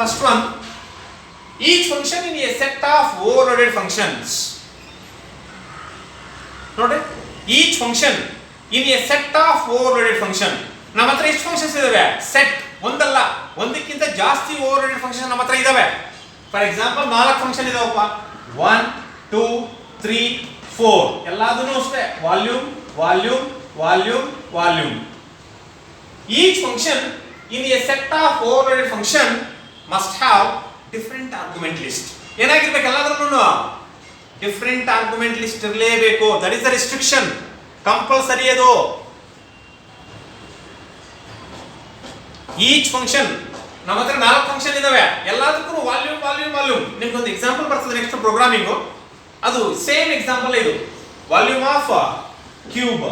First one, each function in a set of overloaded functions. Note, each function in a set of overloaded function. ನಮ್ಮ ಹತ್ರ ಎಷ್ಟು functions ಇದಾವೆ? Set ಒಂದಲ್ಲ ಒಂದಕ್ಕಿಂತ ಜಾಸ್ತಿ ಓವರ್ಲೋಡೆಡ್ ಫಂಕ್ಷನ್ ನಮ್ಮ ಹತ್ರ ಇದಾವೆ. ಫಾರ್ ಎಕ್ಸಾಂಪಲ್ 4 ಫಂಕ್ಷನ್ ಇದಾವಪ್ಪ. 1 2 3 4 ಎಲ್ಲಾದನ್ನು ಅಷ್ಟೇ volume volume volume volume. Each function in a set of overloaded function must have different argument list. ಏನಾಗಿರಬೇಕು ಎಲ್ಲಾದ್ರೂನು different argument list ಇರಲೇಬೇಕು. that is the restriction, compulsory ಅದು. ಈಚ್ ಫಂಕ್ಷನ್ ನಮ್ಮ ಹತ್ರ 4 ಫಂಕ್ಷನ್ ಇದಾವೆ, ಎಲ್ಲದಕ್ಕೂ ವಾಲ್ಯೂಮ್ ವಾಲ್ಯೂಮ್ ವಾಲ್ಯೂಮ್. ನಿಮ್ಗೆ ಒಂದು example ಬರ್ತದೆ ನೆಕ್ಸ್ಟ್ ಪ್ರೋಗ್ರಾಮಿಂಗ್, ಅದು ಸೇಮ್ ಎಕ್ಸಾಂಪಲ್ ಇದು. Volume of cube,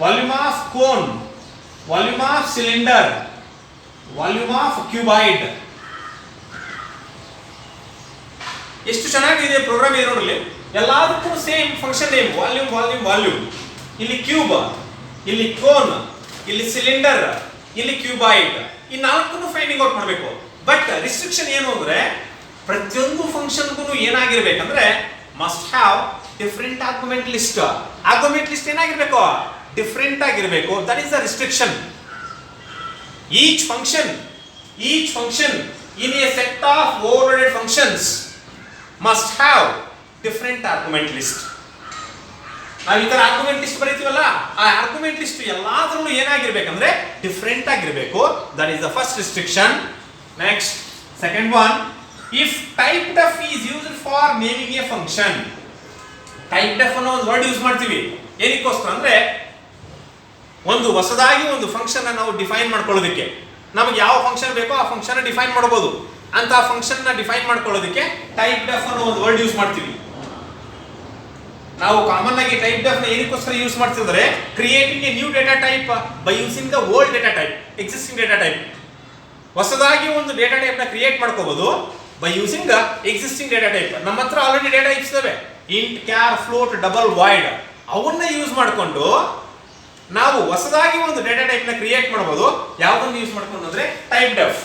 volume of cone, volume of cylinder, volume of cuboid. ಎಷ್ಟು ಚೆನ್ನಾಗಿದೆ ಪ್ರೋಗ್ರಾಮ್ ಇದೆ ನೋಡಲಿ. ಎಲ್ಲದಕ್ಕೂ same function name, volume volume volume. ಇಲ್ಲಿ ಕ್ಯೂಬ್, ಇಲ್ಲಿ ಕೋನ್, ಇಲ್ಲಿ ಸಿಲಿಂಡರ್, ಇಲ್ಲಿ ಕ್ಯೂಬಾಯ್ಡ್. ಈ 4 ಫೈಂಡಿಂಗ್ ಔಟ್ ಮಾಡಬೇಕು. ಬಟ್ ರಿಸ್ಟ್ರಿಕ್ಷನ್ ಏನು ಅಂದ್ರೆ ಪ್ರತಿಯೊಂದು ಫಂಕ್ಷನ್ಗೂ ಏನಾಗಿರ್ಬೇಕಂದ್ರೆ must have different argument list. Argument list ಏನಾಗಿರ್ಬೇಕು? ಡಿಫರೆಂಟ್ ಆಗಿರಬೇಕು. That is the restriction. Each function in a set of overloaded functions must have different argument list. ನಾವು ಈ ತರ ಆರ್ಗ್ಯುಮೆಂಟ್ ಲಿಸ್ಟ್ ಬರೀತೀವಲ್ಲ, ಆ ಆರ್ಗ್ಯುಮೆಂಟ್ ಲಿಸ್ಟ್ ಎಲ್ಲಾದ್ರಲ್ಲೂ ಏನಾಗಿರ್ಬೇಕಂದ್ರೆ ಡಿಫರೆಂಟ್ ಆಗಿರಬೇಕು. That is the first restriction. Next second one, if type deaf is used for naming a function. Type deaf ಅನ್ನೋ ಒಂದು word use ಮಾಡ್ತೀವಿ ಏನಕ್ಕೋಸ್ಕರ ಅಂದ್ರೆ ಒಂದು ಹೊಸದಾಗಿ ಒಂದು ಫಂಕ್ಷನ್ ನಾವು ಡಿಫೈನ್ ಮಾಡ್ಕೊಳ್ಳೋದಕ್ಕೆ. ನಮಗೆ ಯಾವ ಫಂಕ್ಷನ್ ಬೇಕೋ ಆ ಫಂಕ್ಷನ್ ಡಿಫೈನ್ ಮಾಡಬಹುದು. ಅಂತ ಫಂಕ್ಷನ್ ನ ಡಿಫೈನ್ ಮಾಡ್ಕೊಳ್ಳೋದಕ್ಕೆ ಟೈಪ್ ಡೆಫ್ ಅನ್ನೋ ಒಂದು ವರ್ಡ್ ಯೂಸ್ ಮಾಡ್ತೀವಿ. ನಾವು ಕಾಮನ್ ಆಗಿ ಟೈಪ್ ಡೆಫ್ ನ ಏನಕ್ಕೋಸ್ಕರ ಯೂಸ್ ಮಾಡ್ತಿದ್ರೆ creating a new data type by using the old data type, existing data type. ಹೊಸದಾಗಿ ಒಂದು ಡೇಟಾ ಟೈಪ್ ನ ಕ್ರಿಯೇಟ್ ಮಾಡ್ಕೋಬಹುದು by using the existing data type. ನಮ್ಮ ಹತ್ರ ಆಲ್ರೆಡಿ ಡೇಟಾ ಟೈಪ್ಸ್ ಇದಾವೆ, int, char, float, double, void. ಅವನ್ನ use ಮಾಡಿಕೊಂಡು ನಾವು ಹೊಸದಾಗಿ ಒಂದು ಡೇಟಾ ಟೈಪ್ ನ ಕ್ರಿಯೇಟ್ ಮಾಡಬಹುದು. ಯಾವುದನ್ನು ಯೂಸ್ ಮಾಡ್ಕೊಂಡು ಅಂದ್ರೆ ಟೈಪ್ ಡೆಫ್,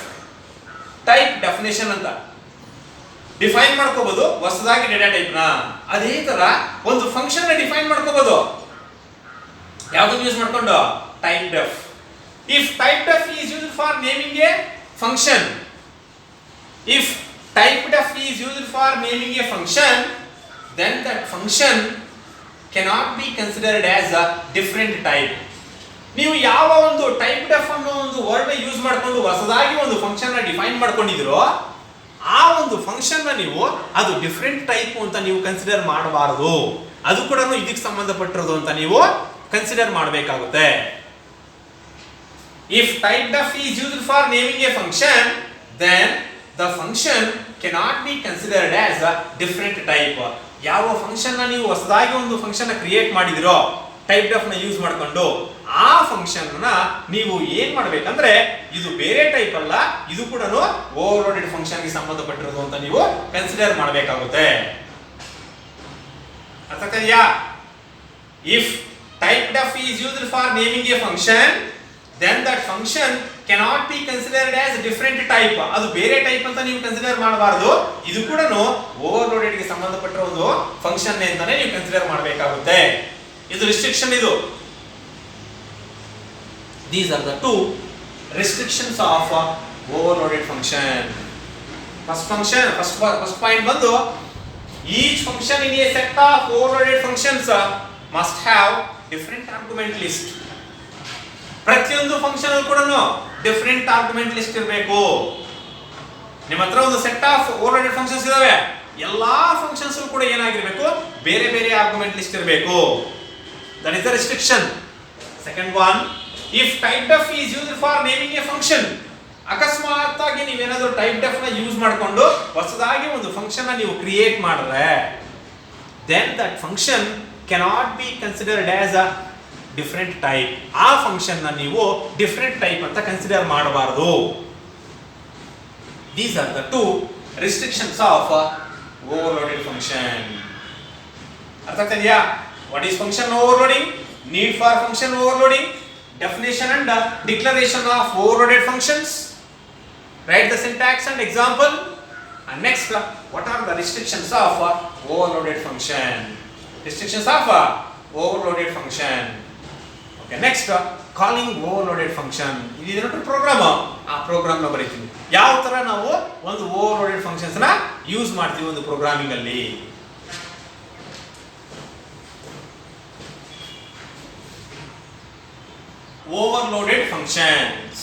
ಟೈಪ್ ಡೆಫಿನೇಷನ್ ಅಂತ ಡಿಫೈನ್ ಮಾಡ್ಕೋಬಹುದು ಹೊಸದಾಗಿ ಡೇಟಾ ಟೈಪ್ ನ. ಅದೇ ತರ ಒಂದು ಫಂಕ್ಷನ್ ನ ಡಿಫೈನ್ ಮಾಡ್ಕೋಬಹುದು ಯಾವುದನ್ನು ಯೂಸ್ ಮಾಡ್ಕೊಂಡು? Type deaf. If type deaf is used for naming a function, if type deaf is used for naming a function, then that function cannot be considered as a different type. ನೀವು ಯಾವ ಒಂದು type deaf ಅನ್ನೋ ಒಂದು word use ಮಾಡಿಕೊಂಡು ಹೊಸದಾಗಿ ಒಂದು function ನ define ಮಾಡ್ಕೊಂಡಿದ್ದೀರೋ ಆ ಒಂದು ಫಂಕ್ಷನ್ ನ ನೀವು ಅದು ಡಿಫರೆಂಟ್ ಟೈಪ್ ಅಂತ ನೀವು ಕನ್ಸಿಡರ್ ಮಾಡಬಾರದು. ಅದು ಕೂಡ ಇದಕ್ಕೆ ಸಂಬಂಧಪಟ್ಟಿರೋದು ಅಂತ ನೀವು ಕನ್ಸಿಡರ್ ಮಾಡಬೇಕಾಗುತ್ತೆ. If type deaf is used for naming a function, then the function cannot be considered as a different type. ಯಾವ ಫಂಕ್ಷನ್ ನ ನೀವು ಹೊಸದಾಗಿ ಒಂದು ಫಂಕ್ಷನ್ ನ ಕ್ರಿಯೇಟ್ ಮಾಡಿದಿರೋ ಟೈಪ್ ಡೆಫ್ ನ ಯೂಸ್ ಮಾಡಿಕೊಂಡು ಆ ಫಂಕ್ಷನ್ ನ ನೀವು ಏನ್ ಮಾಡ್ಬೇಕಂದ್ರೆ ಇದು ಬೇರೆ ಟೈಪ್ ಅಲ್ಲ, ಇದು ಕೂಡ ಓವರ್ಲೋಡೆಡ್ ಫಂಕ್ಷನ್ ಗೆ ಸಂಬಂಧಪಟ್ಟಿರೋದು ಅಂತ ನೀವು ಕನ್ಸಿಡರ್ ಮಾಡಬೇಕಾಗುತ್ತೆ. ಅರ್ಥ ಆಗ್ತಿದೆಯಾ? If type deaf is used for naming a function, then that function cannot be considered as different type. ಅದು ಬೇರೆ ಟೈಪ್ ಅಂತ ನೀವು ಕನ್ಸಿಡರ್ ಮಾಡಬಾರದು. ಇದು ಕೂಡ ಓವರ್ಲೋಡೆಡ್ ಗೆ ಸಂಬಂಧಪಟ್ಟಿರೋ ಒಂದು ಫಂಕ್ಷನ್ ಅಂತಾನೆ ನೀವು ಕನ್ಸಿಡರ್ ಮಾಡಬೇಕಾಗುತ್ತೆ. ಇದು ರಿಸ್ಟ್ರಿಕ್ಷನ್. ಇದು these are the two restrictions of overloaded function. First point ಬಂದು each function in a set of overloaded functions must have different argument list. ಪ್ರತಿಯೊಂದು ಫಂಕ್ಷನ್ ಕೂಡ ಡಿಫರೆಂಟ್ ಆರ್ಗ್ಯುಮೆಂಟ್ ಲಿಸ್ಟ್ ಇರಬೇಕು. ನಿಮ್ಮ ಹತ್ರ ಒಂದು ಸೆಟ್ ಆಫ್ ಓವರ್ಲೋಡೆಡ್ ಫಂಕ್ಷನ್ಸ್ ಇದಾವೆ, ಎಲ್ಲಾ functions ಕೂಡ ಏನಾಗಿರಬೇಕು? ಬೇರೆ ಬೇರೆ ಆರ್ಗ್ಯುಮೆಂಟ್ ಲಿಸ್ಟ್ ಇರಬೇಕು. That is the restriction. Second one, if type deaf is used for naming a function. ಅಕಸ್ಮಾತ್ ಆಗಿ ನೀವೇನಾದ್ರೂ ಟೈಪ್ ಡೆಫ್ ನ ಯೂಸ್ ಮಾಡಿಕೊಂಡು ಹೊಸದಾಗಿ ಒಂದು ಫಂಕ್ಷನ್ ನ ನೀವು ಕ್ರಿಯೇಟ್ ಮಾಡಿದ್ರೆ, then that function cannot be considered as a different type. ಆ ಫಂಕ್ಷನ್ ನ ನೀವು ಡಿಫರೆಂಟ್ ಟೈಪ್ ಅಂತ ಕನ್ಸಿಡರ್ ಮಾಡಬಾರದು. These are the two restrictions of overloaded function. ಅರ್ಥ ಆಗ್ತಿದೆಯಾ? What is function overloading, need for function overloading, definition and declaration of overloaded functions. Write the syntax and example. And next, what are the restrictions of overloaded function? Restrictions of overloaded function. Okay, next, calling overloaded function. ಇದು ಏನಂದ್ರೆ program. ಆ program ನ ಬರೀತೀವಿ. ಯಾವ ತರ ನಾವು ಒಂದು overloaded functions ನ use ಮಾಡ್ತೀವಿ ಒಂದು ಪ್ರೋಗ್ರಾಮಿಂಗ್ ಅಲ್ಲಿ. Overloaded functions.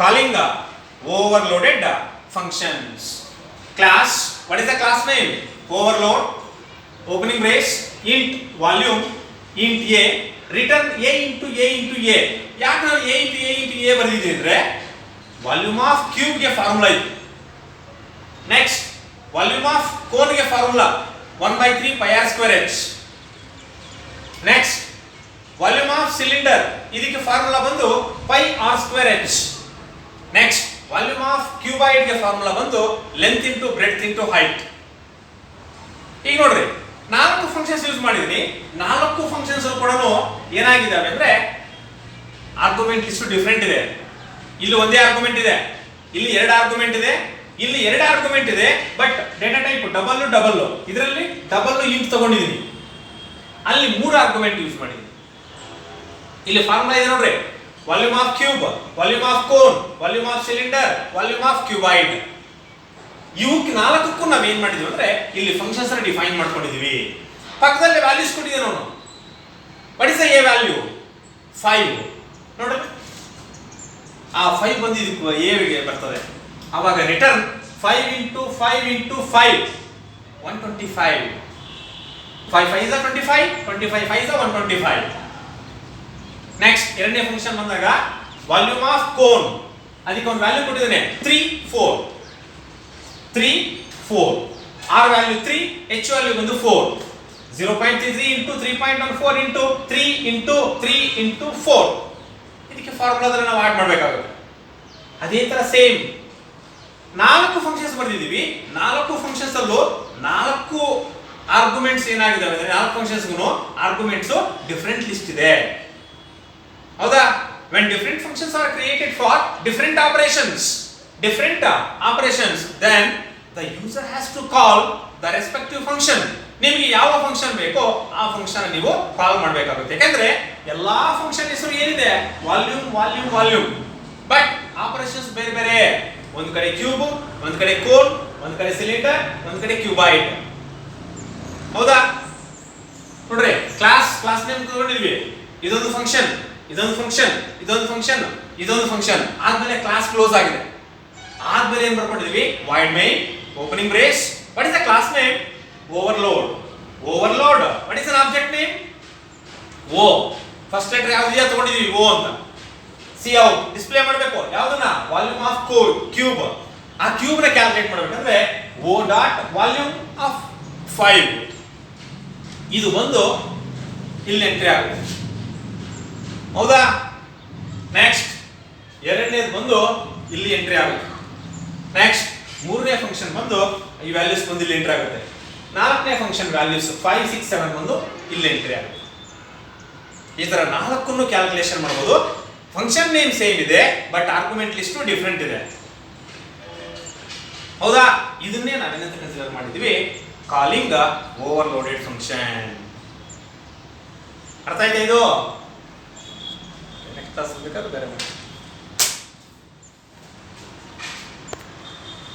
Calling overloaded functions. Class, what is the class name? Overload, opening brace, int volume, int a, return a into a into a. ಯಾಕೆ ನಾವು a into a into a ಬರೆದಿದ್ದೀವಿ ಅಂದ್ರೆ volume of cube ಗೆ formula ಇದೆ. Next volume of cone ಗೆ formula 1/3 pi r square h. Next volume of cylinder ಇದಕ್ಕೆ formula ಬಂದು pi r square h. Next volume of cuboid ಗೆ formula ಬಂದು length into breadth into height. ಈಗ ನೋಡ್ರಿ 4 functions use ಮಾಡಿದೀನಿ. 4 functions ಕೂಡ ಏನಾಗಿದ್ದಾವೆ ಅಂದ್ರೆ ಆರ್ಗ್ಯುಮೆಂಟ್ ಲಿಸ್ಟ್ ಡಿಫರೆಂಟ್ ಇದೆ. ಇಲ್ಲಿ ಒಂದೇ ಆರ್ಗ್ಯುಮೆಂಟ್ ಇದೆ, ಇಲ್ಲಿ 2 ಆರ್ಗ್ಯುಮೆಂಟ್ ಇದೆ, ಇಲ್ಲಿ 2 ಆರ್ಗ್ಯುಮೆಂಟ್ ಇದೆ. But data type double. ಇದರಲ್ಲಿ ಡಬಲ್ ಇಂಟ್ ತಗೊಂಡಿದ್ದೀನಿ, ಅಲ್ಲಿ 3 ಆರ್ಗ್ಯುಮೆಂಟ್ ಯೂಸ್ ಮಾಡಿದ್ದೀನಿ. ಇಲ್ಲಿ ಫಾರ್ಮುಲಾ ಇದೆ ನೋಡ್ರಿ, volume of cube, volume of cone, volume of cylinder, volume of cuboid. ಇವಕ್ಕೆ 4ಕ್ಕೂ ನಾವು ಏನ್ ಮಾಡಿದೀವಿ ಅಂದ್ರೆ ಇಲ್ಲಿ ಫಂಕ್ಷನ್ಸ್ ಅನ್ನು ಡಿಫೈನ್ ಮಾಡ್ಕೊಂಡಿದೀವಿ. ಪಕ್ಕದಲ್ಲಿ ವ್ಯಾಲ್ಯೂಸ್ ಕೊಟ್ಟಿದೆ ನೋಡು. What is the A value? 5 ನೋಡ್ರಿ, ಆ 5 ಬಂದಿದ್ದಕ್ಕೆ ಎ ಗೆ ಬರ್ತದೆ. ಆವಾಗ return 5 into 5 into 5 125. 5 5 is 25, 25 5 is 125. Next ಎರಡನೇ ಫಂಕ್ಷನ್ ಬಂದಾಗ ವಾಲ್ಯೂಮ್ ಆಫ್ ಕೋನ್, ಅದಕ್ಕೆ ಒಂದು ವ್ಯಾಲ್ಯೂ ಕೊಟ್ಟಿದ್ದೇನೆ 3 4 3 4. ಆರ್ ವ್ಯಾಲ್ಯೂ 3, ಎಚ್ ವ್ಯಾಲ್ಯೂ ಬಂದು 4. 0.33 into 3.14 into 3 into 3 into 4. ಇದಕ್ಕೆ ಫಾರ್ಮುಲಾದಲ್ಲಿ ನಾವು ಆಡ್ ಮಾಡಬೇಕಾಗುತ್ತೆ. ಅದೇ ತರ ಸೇಮ್ 4 ಫಂಕ್ಷನ್ಸ್ ಬರ್ದಿದ್ದೀವಿ. 4 ಫಂಕ್ಷನ್ಸ್ ಅಲ್ಲೂ 4 ಆರ್ಗ್ಯುಮೆಂಟ್ಸ್ ಏನಾಗಿದ್ದಾವೆ ಅಂದ್ರೆ 4 ಫಂಕ್ಷನ್ಸ್ಗೂ ಆರ್ಗ್ಯುಮೆಂಟ್ಸ್ ಡಿಫರೆಂಟ್ ಲಿಸ್ಟ್ ಇದೆ. ಹೌದಾ? when different functions are created for different operations, then the user has to call the respective function. ನಿಮಗೆ ಯಾವ ಫಂಕ್ಷನ್ ಬೇಕೋ ಆ ಫಂಕ್ಷನ್ ನೀವು ಕಾಲ್ ಮಾಡಬೇಕಾಗುತ್ತೆ. ಯಾಕಂದ್ರೆ ಎಲ್ಲಾ ಫಂಕ್ಷನ್ ಹೆಸರು ಏನಿದೆ ವಾಲ್ಯೂಮ್, ಬಟ್ ಆಪರೇಷನ್ಸ್ ಬೇರೆ ಬೇರೆ. ಒಂದು ಕಡೆ ಕ್ಯೂಬ್, ಒಂದು ಕಡೆ ಕೋನ್, ಒಂದು ಕಡೆ ಸಿಲಿಂಡರ್, ಒಂದು ಕಡೆ ಕ್ಯೂಬಾಯ್ಡ್. ಹೌದಾ? ನೋಡ್ರಿ, ಕ್ಲಾಸ್ ನೇಮ್ ತಗೊಂಡಿದ್ವಿ. ಇದೊಂದು ಫಂಕ್ಷನ್, ಇದೊಂದು ಫಂಕ್ಷನ್ ಆದ್ಮೇಲೆ ಕ್ಲಾಸ್ ಕ್ಲೋಸ್ ಆಗಿದೆ. ಆದ್ಮೇಲೆ ಏನ್ ಬರ್ಕೊಂಡಿದ್ವಿ? Void main, opening brace. What is the class name? Overload. What is an object name? O. First letter ಯಾವ್ದು ತಗೊಂಡಿದೀವಿ? ಓ ಅಂತ. ಸಿ ಔಟ್ ಡಿಸ್ಪ್ಲೇ ಮಾಡಬೇಕು. ಯಾವ್ದನ್ನ? Volume of cube. ಆ ಕ್ಯೂಬ್ ನ ಕ್ಯಾಲ್ಕುಲೇಟ್ ಮಾಡಬೇಕಂದ್ರೆ ಓ ಡಾಟ್ ವಾಲ್ಯೂಮ್ ಆಫ್ 5 ಇದು ಬಂದು ಇಲ್ಲಿ ಎಂಟ್ರಿ ಆಗುತ್ತೆ. ಹೌದಾ? ನೆಕ್ಸ್ಟ್ ಎರಡನೇದು ಬಂದು ಇಲ್ಲಿ ಎಂಟ್ರಿ ಆಗುತ್ತೆ. ನೆಕ್ಸ್ಟ್ ಮೂರನೇ ಫಂಕ್ಷನ್ ಬಂದು ಈ ವ್ಯಾಲ್ಯೂಸ್ ಬಂದು ಇಲ್ಲಿ ಎಂಟ್ರಿ ಆಗುತ್ತೆ. ನಾಲ್ಕನೇ ಫಂಕ್ಷನ್ ವ್ಯಾಲ್ಯೂಸ್ 5 6 7 ಬಂದು ಇಲ್ಲಿ ಎಂಟ್ರಿ ಆಗುತ್ತೆ. ಈ ತರ 4 ಕ್ಯಾಲ್ಕುಲೇಷನ್ ಮಾಡಬಹುದು. ಫಂಕ್ಷನ್ ನೇಮ್ ಸೇಮ್ ಇದೆ, ಬಟ್ ಆರ್ಗ್ಯುಮೆಂಟ್ ಲಿಸ್ಟ್ ಡಿಫರೆಂಟ್ ಇದೆ. ಹೌದಾ? ಇದನ್ನೇ ನಾವೇನಂತ ಕನ್ಸಿಡರ್ ಮಾಡಿದ್ವಿ? Calling overloaded function. ಅರ್ಥ ಆಯ್ತಾ ಇದು? ನೆಕ್ಸ್ಟ್ ಕ್ಲಾಸ್ ಬೇಕಾದ್ರೆ ಬೇರೆ